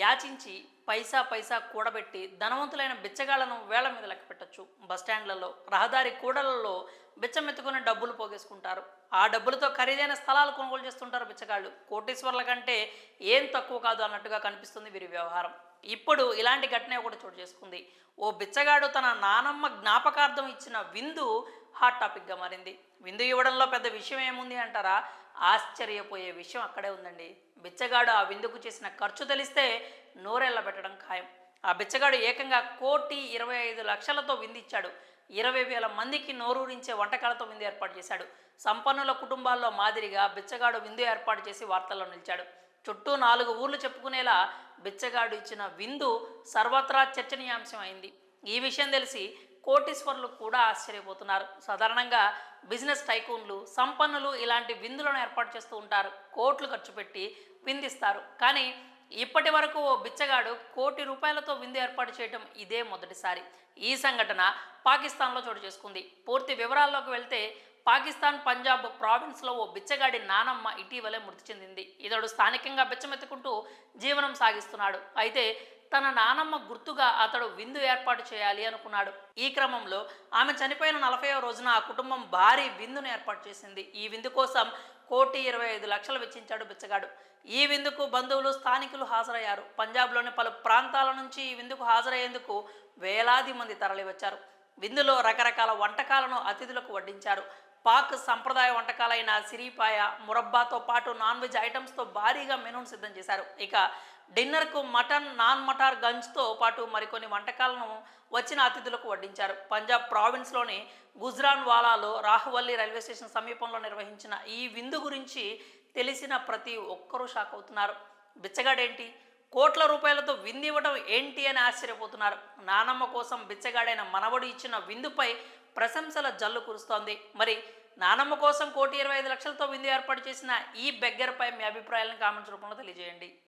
యాచించి పైసా పైసా కూడబెట్టి ధనవంతులైన బిచ్చగాళ్లను వేళ్ల మీద లెక్క పెట్టచ్చు. బస్టాండ్లలో, రహదారి కూడలలో బిచ్చమెత్తుకుని డబ్బులు పోగేసుకుంటారు. ఆ డబ్బులతో ఖరీదైన స్థలాలు కొనుగోలు చేస్తుంటారు బిచ్చగాళ్ళు. కోటీశ్వర్ల కంటే ఏం తక్కువ కాదు అన్నట్టుగా కనిపిస్తుంది వీరి వ్యవహారం. ఇప్పుడు ఇలాంటి ఘటన ఒకటి చోటు చేసుకుంది. ఓ బిచ్చగాడు తన నానమ్మ జ్ఞాపకార్థం ఇచ్చిన విందు హాట్ టాపిక్గా మారింది. విందు ఇవ్వడంలో పెద్ద విషయం ఏముంది అంటారా? ఆశ్చర్యపోయే విషయం అక్కడే ఉందండి. బిచ్చగాడు ఆ విందుకు చేసిన ఖర్చు తెలిస్తే నోరెళ్ళ పెట్టడం ఖాయం. ఆ బిచ్చగాడు ఏకంగా 1,25,00,000తో విందిచ్చాడు. 20,000 మందికి నోరూరించే వంటకాలతో విందు ఏర్పాటు చేశాడు. సంపన్నుల కుటుంబాల్లో మాదిరిగా బిచ్చగాడు విందు ఏర్పాటు చేసి వార్తల్లో నిలిచాడు. చుట్టూ 4 ఊర్లు చెప్పుకునేలా బిచ్చగాడు ఇచ్చిన విందు సర్వత్రా చర్చనీయాంశం అయింది. ఈ విషయం తెలిసి కోటీశ్వర్లు కూడా ఆశ్చర్యపోతున్నారు. సాధారణంగా బిజినెస్ టైకూన్లు, సంపన్నులు ఇలాంటి విందులను ఏర్పాటు చేస్తూ ఉంటారు. కోట్లు ఖర్చు పెట్టి విందిస్తారు. కానీ ఇప్పటి వరకు ఓ బిచ్చగాడు ₹1,00,00,000తో విందు ఏర్పాటు చేయడం ఇదే మొదటిసారి. ఈ సంఘటన పాకిస్తాన్లో చోటు చేసుకుంది. పూర్తి వివరాల్లోకి వెళ్తే పాకిస్తాన్ పంజాబ్ ప్రావిన్స్లో ఓ బిచ్చగాడి నానమ్మ ఇటీవలే మృతి చెందింది. ఇతడు స్థానికంగా బిచ్చమెత్తుకుంటూ జీవనం సాగిస్తున్నాడు. అయితే తన నానమ్మ గుర్తుగా అతడు విందు ఏర్పాటు చేయాలి అనుకున్నాడు. ఈ క్రమంలో ఆమె చనిపోయిన 40వ రోజున ఆ కుటుంబం భారీ విందును ఏర్పాటు చేసింది. ఈ విందు కోసం 1,25,00,000 వెచ్చించాడు బిచ్చగాడు. ఈ విందుకు బంధువులు, స్థానికులు హాజరయ్యారు. పంజాబ్లోని పలు ప్రాంతాల నుంచి ఈ విందుకు హాజరయ్యేందుకు వేలాది మంది తరలివచ్చారు. విందులో రకరకాల వంటకాలను అతిథులకు వడ్డించారు. పాక్ సంప్రదాయ వంటకాలైన సిరిపాయ, మురబ్బాతో పాటు నాన్ వెజ్ ఐటమ్స్తో భారీగా మెనూను సిద్ధం చేశారు. ఇక డిన్నర్కు మటన్, నాన్ మటార్ గంజ్తో పాటు మరికొన్ని వంటకాలను వచ్చిన అతిథులకు వడ్డించారు. పంజాబ్ ప్రావిన్స్లోని గుజ్రాన్వాలాలో రాహువల్లి రైల్వే స్టేషన్ సమీపంలో నిర్వహించిన ఈ విందు గురించి తెలిసిన ప్రతి ఒక్కరూ షాక్ అవుతున్నారు. బిచ్చగాడేంటి, కోట్ల రూపాయలతో విందు ఇవ్వడం ఏంటి అని ఆశ్చర్యపోతున్నారు. నానమ్మ కోసం బిచ్చగాడైన మనవడు ఇచ్చిన విందుపై ప్రశంసల జల్లు కురుస్తోంది. మరి నానమ్మ కోసం 1,25,00,000తో విందు ఏర్పాటు చేసిన ఈ బెగ్గర్పై మీ అభిప్రాయాలను కామెంట్స్ రూపంలో తెలియజేయండి.